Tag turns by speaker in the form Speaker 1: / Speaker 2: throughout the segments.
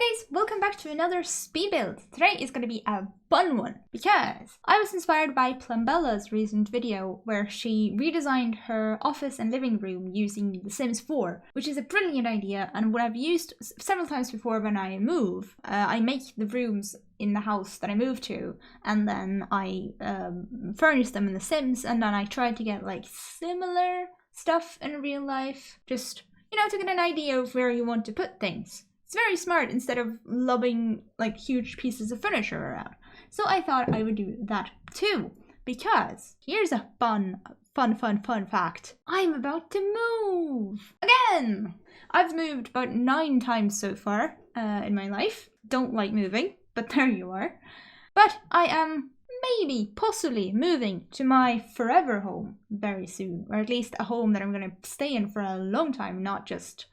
Speaker 1: Hey guys, welcome back to another speed build. Today is going to be a fun one because I was inspired by Plumbella's recent video where she redesigned her office and living room using The Sims 4, which is a brilliant idea and what I've used several times before when I move. I make the rooms in the house that I move to and then I furnish them in The Sims, and then I try to get like similar stuff in real life, just, you know, to get an idea of where you want to put things. It's very smart instead of lobbing like huge pieces of furniture around. So I thought I would do that too, because here's a fun fact. I'm about to move again. I've moved about 9 times so far in my life. Don't like moving, but there you are. But I am possibly moving to my forever home very soon, or at least a home that I'm going to stay in for a long time, not just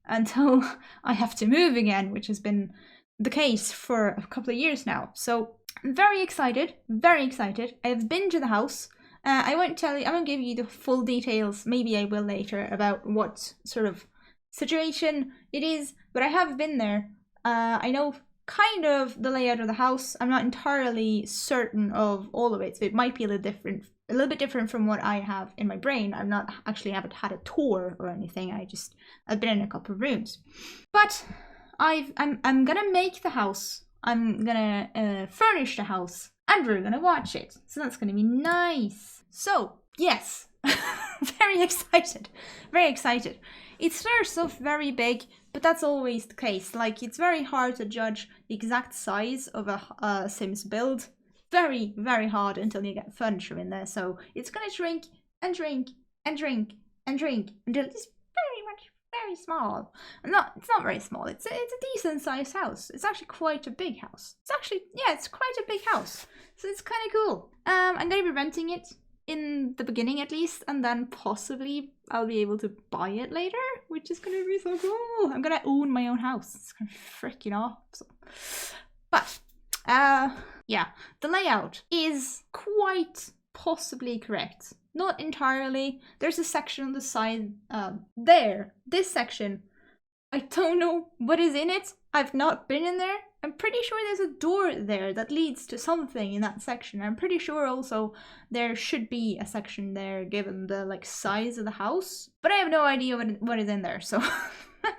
Speaker 1: until I have to move again, which has been the case for a couple of years now. So I'm very excited, very excited. I've been to the house. I won't give you the full details, maybe I will later, about what sort of situation it is, but I have been there. I know kind of the layout of the house. I'm not entirely certain of all of it, so it might be a little bit different from what I have in my brain. I've not actually haven't had a tour or anything. I've been in a couple of rooms, but I'm gonna make the house. I'm gonna furnish the house, and we're gonna watch it. So that's gonna be nice. So yes, very excited, very excited. It starts off very big, but that's always the case. Like, it's very hard to judge the exact size of a Sims build. Very, very hard until you get furniture in there. So it's gonna shrink and shrink and shrink and shrink until it's very small. It's not very small. It's a decent sized house. It's actually quite a big house. It's quite a big house. So it's kind of cool. I'm gonna be renting it in the beginning at least, and then possibly I'll be able to buy it later, which is gonna be so cool. I'm gonna own my own house. It's gonna be freaking awesome. But yeah, the layout is quite possibly correct. Not entirely. There's a section on the side there. This section, I don't know what is in it. I've not been in there. I'm pretty sure there's a door there that leads to something in that section. I'm pretty sure also there should be a section there given the like size of the house, but I have no idea what is in there. So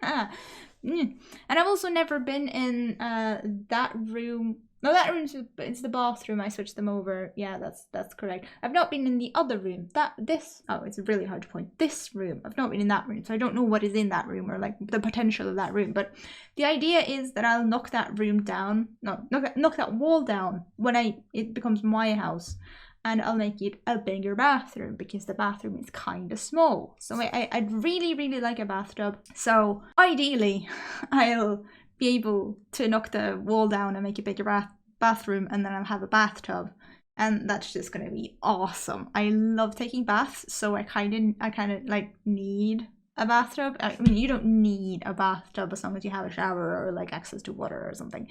Speaker 1: and I've also never been in that room. No, that room it's the bathroom. I switched them over. Yeah, that's correct. I've not been in the other room. It's really hard to point. This room. I've not been in that room, so I don't know what is in that room or like the potential of that room. But the idea is that I'll knock that room down. No, knock that wall down when it becomes my house, and I'll make it a bigger bathroom because the bathroom is kind of small. So I'd really like a bathtub. So ideally, I'll be able to knock the wall down and make a bigger bathroom, and then I'll have a bathtub, and that's just gonna be awesome. I love taking baths, so I kind of like need a bathtub. I mean, you don't need a bathtub as long as you have a shower or like access to water or something,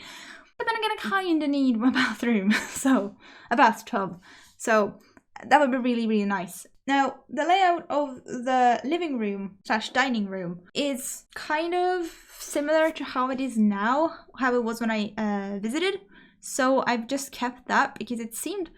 Speaker 1: but then I'm gonna kind of need my bathroom, so a bathtub. So that would be really nice. Now, the layout of the living room / dining room is kind of similar to how it is now, how it was when I visited. So I've just kept that because it seemed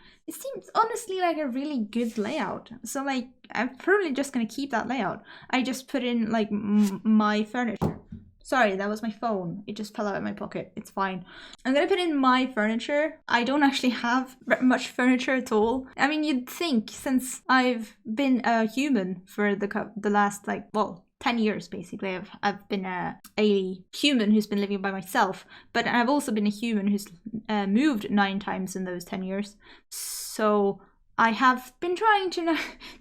Speaker 1: honestly like a really good layout. So like, I'm probably just gonna keep that layout. I just put in like my furniture. Sorry, that was my phone. It just fell out of my pocket. It's fine. I'm gonna put in my furniture. I don't actually have much furniture at all. I mean, you'd think, since I've been a human for the last 10 years basically. I've been a human who's been living by myself, but I've also been a human who's moved 9 times in those 10 years. So I have been trying to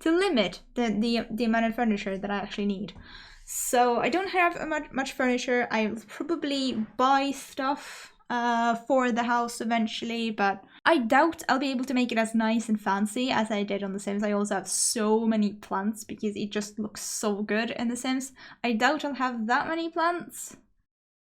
Speaker 1: limit the amount of furniture that I actually need. So I don't have much furniture. I'll probably buy stuff for the house eventually, but I doubt I'll be able to make it as nice and fancy as I did on The Sims. I also have so many plants because it just looks so good in The Sims. I doubt I'll have that many plants,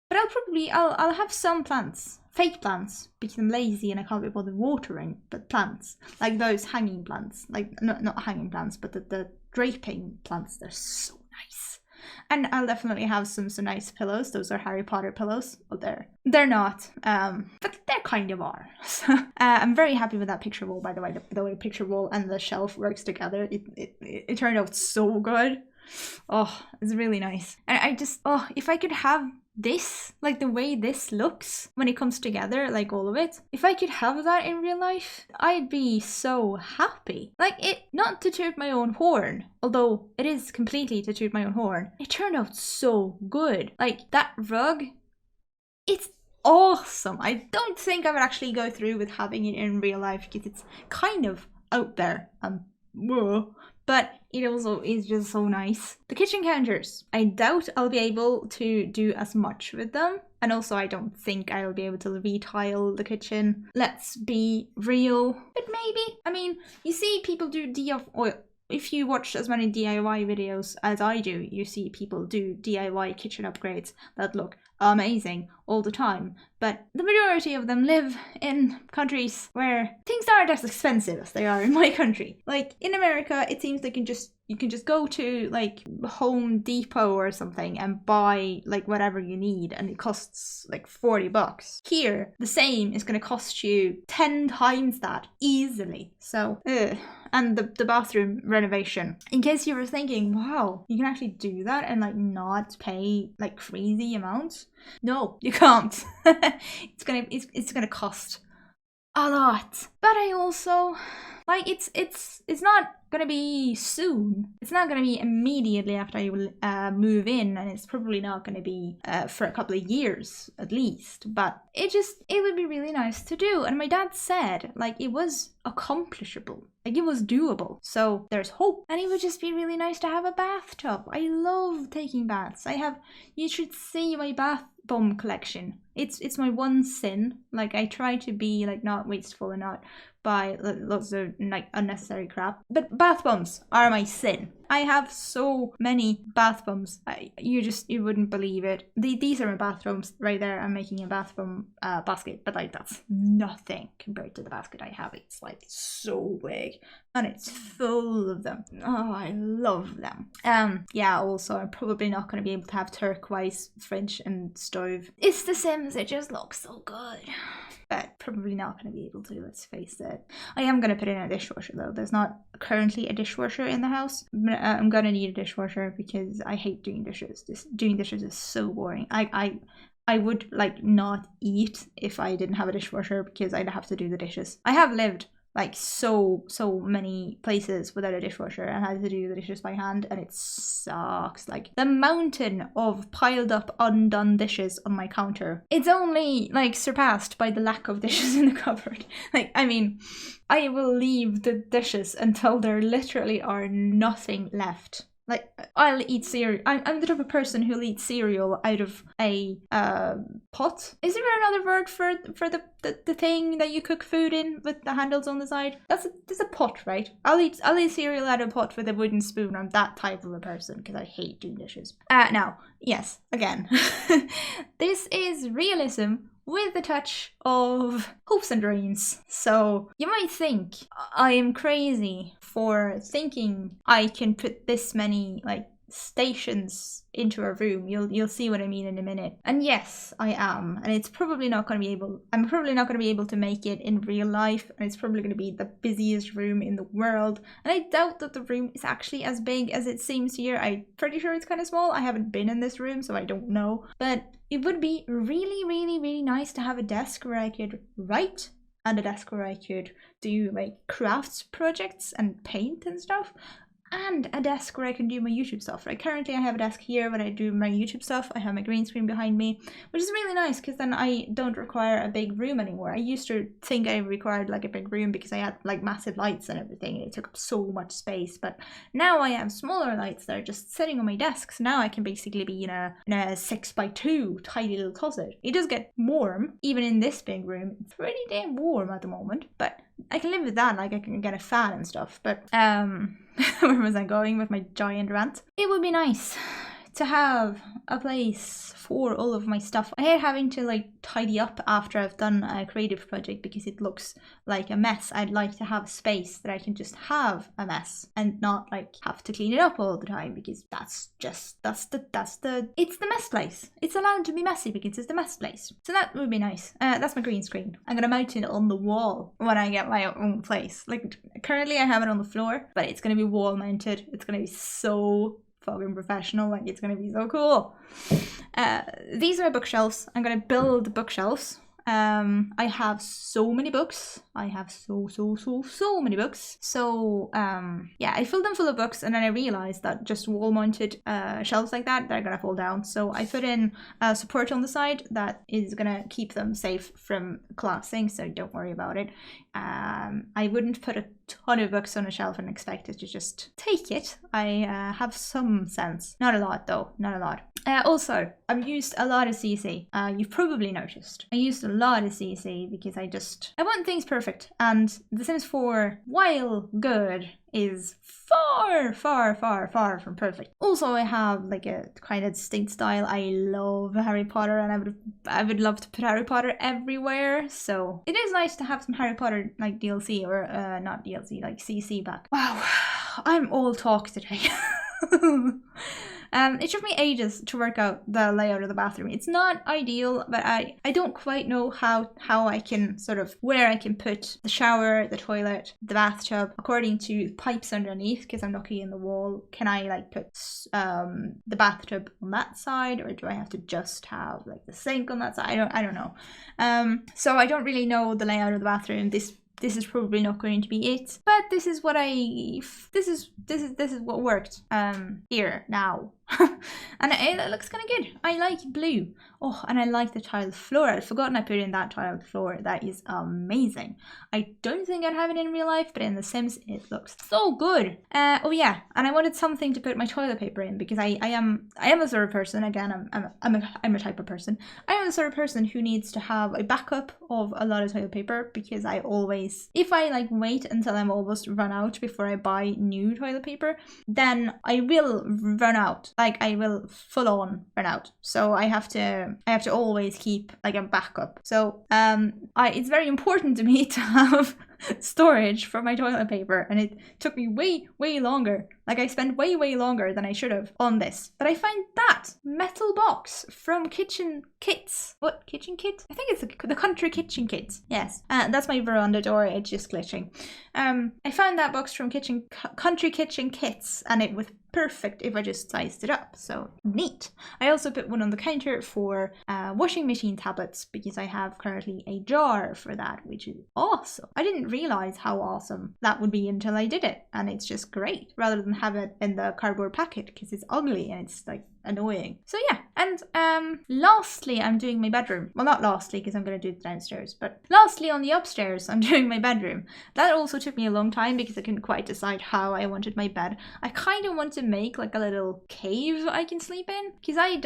Speaker 1: but I'll have some plants. Fake plants, because I'm lazy and I can't be bothered watering, but plants. Like those hanging plants. Like, not hanging plants, but the draping plants. They're so nice. And I'll definitely have some nice pillows. Those are Harry Potter pillows. Well, they're not, but they kind of are. So I'm very happy with that picture wall, by the way. The way picture wall and the shelf works together, it turned out so good. Oh, it's really nice. And I just, oh, if I could have this, like the way this looks when it comes together, like all of it, if I could have that in real life, I'd be so happy. Like, it, not to toot my own horn, although it is completely to toot my own horn, it turned out so good. Like, that rug, it's awesome. I don't think I would actually go through with having it in real life because it's kind of out there and whoa. But it also is just so nice. The kitchen counters, I doubt I'll be able to do as much with them. And also I don't think I'll be able to retile the kitchen. Let's be real. But maybe. I mean, you see people do if you watch as many DIY videos as I do, you see people do DIY kitchen upgrades that look amazing all the time. But the majority of them live in countries where things aren't as expensive as they are in my country. Like in America, it seems like you can just go to like Home Depot or something and buy like whatever you need and it costs like $40. Here, the same is going to cost you 10 times that easily. So, and the bathroom renovation. In case you were thinking, wow, you can actually do that and like not pay like crazy amounts. No, you can't. It's gonna cost a lot. But I also like it's not gonna be soon. It's not gonna be immediately after you move in, and it's probably not gonna be for a couple of years at least. But it would be really nice to do. And my dad said like it was accomplishable, like it was doable. So there's hope, and it would just be really nice to have a bathtub. I love taking baths. You should see my bath bomb collection. It's my one sin. Like I try to be like not wasteful and not buy lots of like unnecessary crap, but bath bombs are my sin. I have so many bath bombs. You wouldn't believe it. These are my bath bombs right there. I'm making a bath bomb basket, but like that's nothing compared to the basket I have. It's like so big and it's full of them. Oh, I love them. Yeah, also I'm probably not going to be able to have turquoise fridge and stove. It's The Sims, it just looks so good. But probably not going to be able to, let's face it. I am going to put in a dishwasher though. There's not currently a dishwasher in the house. I'm going to need a dishwasher because I hate doing dishes. Doing dishes is so boring. I would like not eat if I didn't have a dishwasher because I'd have to do the dishes. I have lived like so many places without a dishwasher and had to do the dishes by hand, and it sucks. Like the mountain of piled up undone dishes on my counter, it's only like surpassed by the lack of dishes in the cupboard. Like, I mean, I will leave the dishes until there literally are nothing left. Like, I'll eat cereal. I'm the type of person who'll eat cereal out of a pot. Is there another word for the thing that you cook food in with the handles on the side? That's a pot, right? I'll eat cereal out of a pot with a wooden spoon. I'm that type of a person because I hate doing dishes. Now, yes, again, this is realism with a touch of hopes and dreams. So you might think I am crazy for thinking I can put this many like stations into a room. You'll see what I mean in a minute. And yes, I am. And it's probably not going to be able, I'm probably not going to be able to make it in real life. And it's probably going to be the busiest room in the world. And I doubt that the room is actually as big as it seems here. I'm pretty sure it's kind of small. I haven't been in this room, so I don't know. But it would be really, really, really nice to have a desk where I could write and a desk where I could do like crafts projects and paint and stuff. And a desk where I can do my YouTube stuff. Right, currently I have a desk here when I do my YouTube stuff. I have my green screen behind me, which is really nice because then I don't require a big room anymore. I used to think I required like a big room because I had like massive lights and everything, and it took up so much space. But now I have smaller lights that are just sitting on my desk. So now I can basically be in a 6x2 tiny little closet. It does get warm even in this big room. It's pretty damn warm at the moment, but I can live with that. Like I can get a fan and stuff. But where was I going with my giant rant? It would be nice to have a place for all of my stuff. I hate having to like tidy up after I've done a creative project because it looks like a mess. I'd like to have a space that I can just have a mess and not like have to clean it up all the time, because that's the mess place. It's allowed to be messy because it's the mess place. So that would be nice. That's my green screen. I'm gonna mount it on the wall when I get my own place. Like currently I have it on the floor, but it's gonna be wall mounted. It's gonna be so fucking professional. Like it's gonna be so cool. These are bookshelves. I'm gonna build bookshelves. I have so many books. I have so many books. So yeah, I filled them full of books, and then I realized that just wall mounted shelves like that, they're gonna fall down. So I put in support on the side that is gonna keep them safe from collapsing, so don't worry about it. I wouldn't put a ton of books on a shelf and expect it to just take it. I have some sense. Not a lot though, not a lot. Also, I've used a lot of CC. You've probably noticed. I used a lot of CC because I want things perfect. And The Sims 4, while good, is far from perfect. Also, I have like a kind of distinct style. I love Harry Potter, and I would love to put Harry Potter everywhere. So it is nice to have some Harry Potter like DLC, or not DLC, like CC back. Wow, I'm all talk today. It took me ages to work out the layout of the bathroom. It's not ideal, but I don't quite know how I can sort of, where I can put the shower, the toilet, the bathtub, according to pipes underneath, because I'm lucky in the wall. Can I like put the bathtub on that side, or do I have to just have like the sink on that side? I don't know. So I don't really know the layout of the bathroom. This is probably not going to be it, but this is what this is what worked here now. And it looks kind of good. I like blue. Oh, and I like the tiled floor. I'd forgotten I put in that tiled floor. That is amazing. I don't think I'd have it in real life, but in The Sims it looks so good. Oh yeah, and I wanted something to put my toilet paper in, because I am the sort of person, again, I'm a type of person. I am the sort of person who needs to have a backup of a lot of toilet paper, because I always, if I like wait until I'm almost run out before I buy new toilet paper, then I will run out. Like I will full on run out. So I have to always keep like a backup. So it's very important to me to have storage for my toilet paper, and it took me way longer. Like I spent way longer than I should have on this. But I find that metal box from Kitchen Kits. What, Kitchen Kit? I think it's the Country Kitchen Kit. Yes, that's my veranda door. It's just glitching. I found that box from Country Kitchen Kits, and it was perfect if I just sized it up. So neat. I also put one on the counter for washing machine tablets, because I have currently a jar for that, which is awesome. I didn't realize how awesome that would be until I did it, and it's just great, rather than have it in the cardboard packet, because it's ugly and it's like annoying. So yeah, and lastly, I'm doing my bedroom. Well, not lastly, because I'm going to do it downstairs, but lastly on the upstairs, I'm doing my bedroom. That also took me a long time, because I couldn't quite decide how I wanted my bed. I kind of want to make like a little cave I can sleep in, because I'm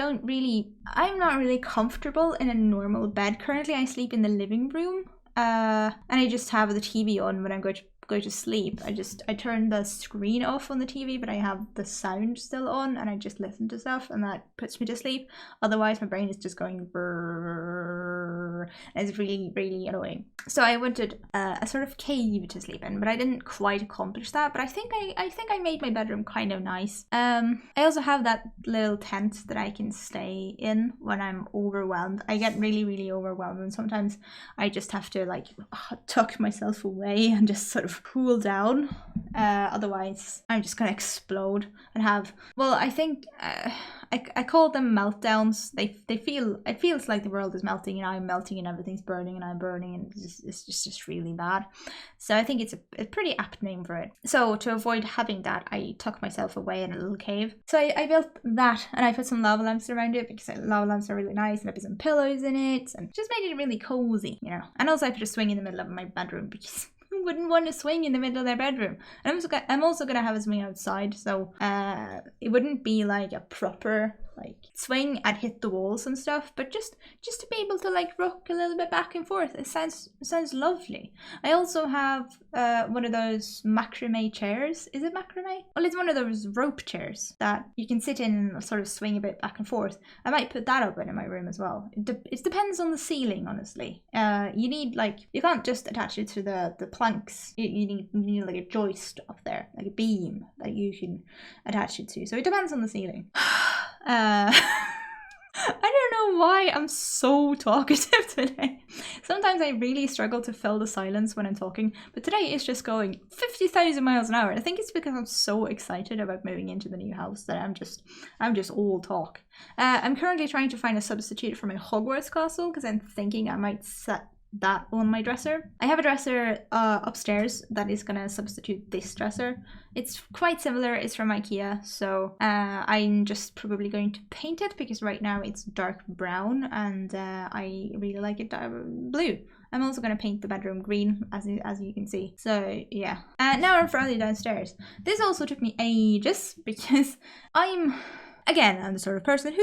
Speaker 1: not really comfortable in a normal bed. Currently I sleep in the living room, and I just have the TV on when I'm going to sleep. I turn the screen off on the TV, but I have the sound still on, and I just listen to stuff, and that puts me to sleep. Otherwise my brain is just going brrrr, and it's really annoying. So I wanted a sort of cave to sleep in, but I didn't quite accomplish that. But I think I made my bedroom kind of nice. I also have that little tent that I can stay in when I'm overwhelmed. I get really overwhelmed, and sometimes I just have to like tuck myself away and just sort of cool down. Otherwise I'm just gonna explode and have, well, I think I call them meltdowns. It feels like the world is melting, and I'm melting, and everything's burning, and I'm burning, and it's just really bad. So I think it's a pretty apt name for it. So to avoid having that, I tuck myself away in a little cave. So I built that, and I put some lava lamps around it, because lava lamps are really nice, and I put some pillows in it, and just made it really cozy, you know. And also I put a swing in the middle of my bedroom, because who wouldn't want to swing in the middle of their bedroom? And I'm also gonna have a swing outside, so it wouldn't be like a proper like swing and hit the walls and stuff, but just to be able to like rock a little bit back and forth. It sounds lovely. I also have one of those macrame chairs. Is it macrame? Well, it's one of those rope chairs that you can sit in and sort of swing a bit back and forth. I might put that up in my room as well. It depends on the ceiling, honestly. You need like, you can't just attach it to the planks. You need like a joist up there, like a beam that you can attach it to. So it depends on the ceiling. I don't know why I'm so talkative today. Sometimes I really struggle to fill the silence when I'm talking, but today it's just going 50,000 miles an hour. I think it's because I'm so excited about moving into the new house that I'm just all talk. I'm currently trying to find a substitute for my Hogwarts castle because I'm thinking I might set that on my dresser. I have a dresser upstairs that is gonna substitute this dresser. It's quite similar, it's from IKEA, so I'm just probably going to paint it because right now it's dark brown and I really like it blue. I'm also going to paint the bedroom green, as you can see. So yeah. Now I'm finally downstairs. This also took me ages because I'm the sort of person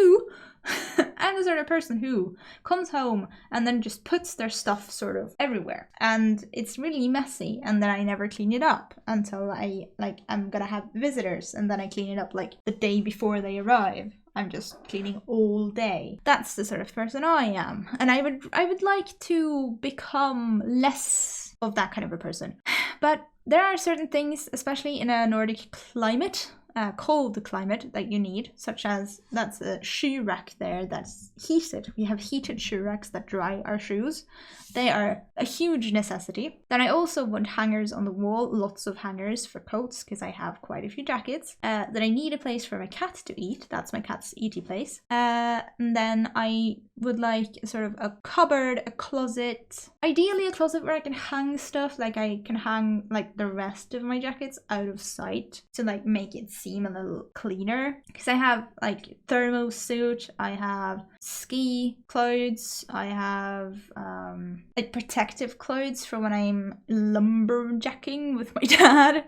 Speaker 1: who comes home and then just puts their stuff sort of everywhere, and it's really messy, and then I never clean it up until I'm gonna have visitors, and then I clean it up like the day before they arrive. I'm just cleaning all day. That's the sort of person I am, and I would like to become less of that kind of a person. But there are certain things, especially in a Nordic climate, cold climate, that you need, such as that's a shoe rack there that's heated. We have heated shoe racks that dry our shoes. They are a huge necessity. Then I also want hangers on the wall, lots of hangers for coats because I have quite a few jackets. Then I need a place for my cat to eat. That's my cat's eaty place. And then I would like sort of a cupboard, a closet. Ideally a closet where I can hang stuff, like I can hang like the rest of my jackets out of sight to like make it seem a little cleaner. Because I have like thermo suit, I have ski clothes, I have like protective clothes for when I'm lumberjacking with my dad.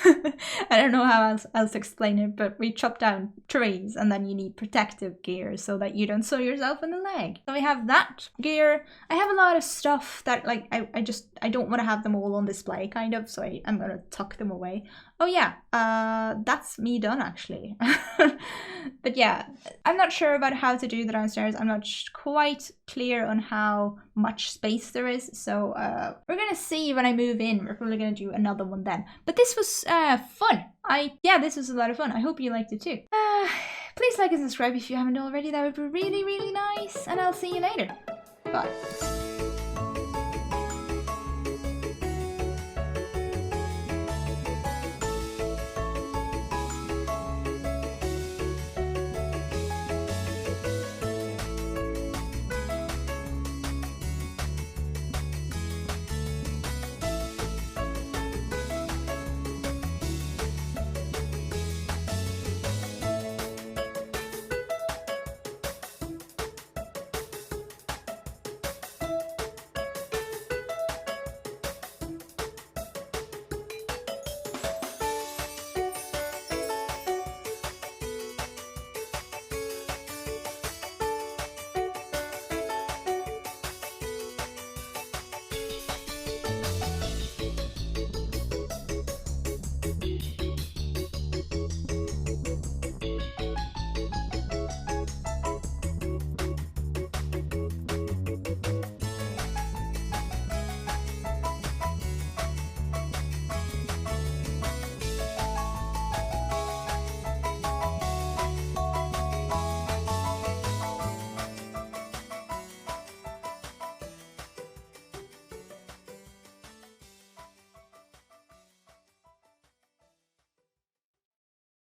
Speaker 1: I don't know how else to explain it, but we chop down trees and then you need protective gear so that you don't sew yourself in the leg. So I have that gear. I have a lot of stuff that like I don't want to have them all on display kind of, so I'm gonna tuck them away. Oh yeah, that's me done actually. But yeah, I'm not sure about how to do the downstairs. I'm not quite clear on how much space there is, so we're gonna see when I move in. We're probably gonna do another one then. But this was fun. This was a lot of fun. I hope you liked it too. Please like and subscribe if you haven't already. That would be really, really nice, and I'll see you later. Bye.